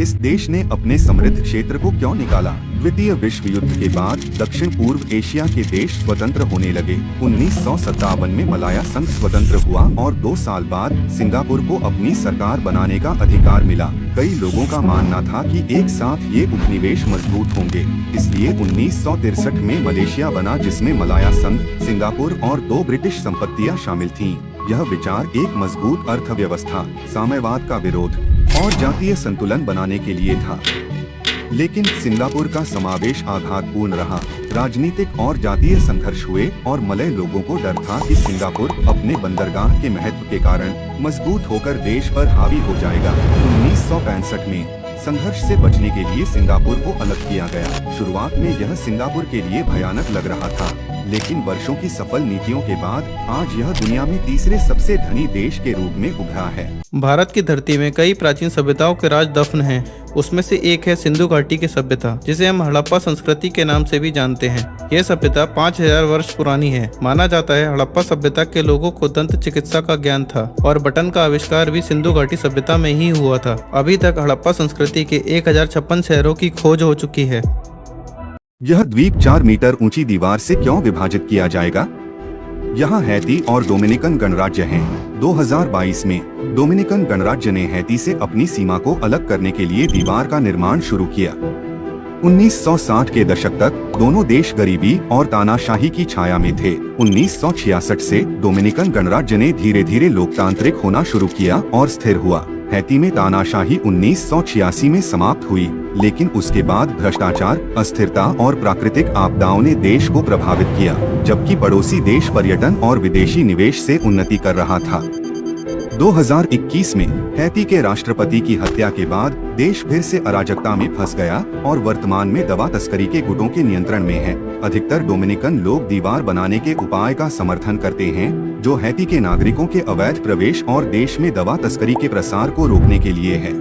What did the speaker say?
इस देश ने अपने समृद्ध क्षेत्र को क्यों निकाला? द्वितीय विश्व युद्ध के बाद दक्षिण पूर्व एशिया के देश स्वतंत्र होने लगे। 1957 में मलाया संघ स्वतंत्र हुआ और 2 साल बाद सिंगापुर को अपनी सरकार बनाने का अधिकार मिला। कई लोगों का मानना था कि एक साथ ये उपनिवेश मजबूत होंगे, इसलिए 1963 में मलेशिया बना, जिसमें मलाया संघ, सिंगापुर और 2 ब्रिटिश संपत्तियां शामिल थीं। यह विचार एक मजबूत अर्थव्यवस्था, साम्यवाद का विरोध और जातीय संतुलन बनाने के लिए था। लेकिन सिंगापुर का समावेश आघातपूर्ण रहा। राजनीतिक और जातीय संघर्ष हुए और मलय लोगों को डर था कि सिंगापुर अपने बंदरगाह के महत्व के कारण मजबूत होकर देश पर हावी हो जाएगा। 1965 में संघर्ष से बचने के लिए सिंगापुर को अलग किया गया। शुरुआत में यह सिंगापुर के लिए भयानक लग रहा था, लेकिन वर्षों की सफल नीतियों के बाद आज यह दुनिया में तीसरे सबसे धनी देश के रूप में उभरा है। भारत की धरती में कई प्राचीन सभ्यताओं के राज दफन हैं। उसमें से एक है सिंधु घाटी की सभ्यता, जिसे हम हड़प्पा संस्कृति के नाम से भी जानते हैं। यह सभ्यता 5000 वर्ष पुरानी है। माना जाता है हड़प्पा सभ्यता के लोगों को दंत चिकित्सा का ज्ञान था और बटन का आविष्कार भी सिंधु घाटी सभ्यता में ही हुआ था। अभी तक हड़प्पा संस्कृति के 1056 शहरों की खोज हो चुकी है। यह द्वीप 4 मीटर ऊंची दीवार से क्यों विभाजित किया जाएगा? यहाँ हैती और डोमिनिकन गणराज्य हैं। 2022 में डोमिनिकन गणराज्य ने हैती से अपनी सीमा को अलग करने के लिए दीवार का निर्माण शुरू किया। 1960 के दशक तक दोनों देश गरीबी और तानाशाही की छाया में थे। 1966 से डोमिनिकन गणराज्य ने धीरे धीरे लोकतांत्रिक होना शुरू किया और स्थिर हुआ। हैती में तानाशाही 1986 में समाप्त हुई, लेकिन उसके बाद भ्रष्टाचार, अस्थिरता और प्राकृतिक आपदाओं ने देश को प्रभावित किया, जबकि पड़ोसी देश पर्यटन और विदेशी निवेश से उन्नति कर रहा था। 2021 में हैती के राष्ट्रपति की हत्या के बाद देश फिर से अराजकता में फंस गया और वर्तमान में दवा तस्करी के गुटों के नियंत्रण में है। अधिकतर डोमिनिकन लोग दीवार बनाने के उपाय का समर्थन करते हैं, जो हैती के नागरिकों के अवैध प्रवेश और देश में दवा तस्करी के प्रसार को रोकने के लिए है।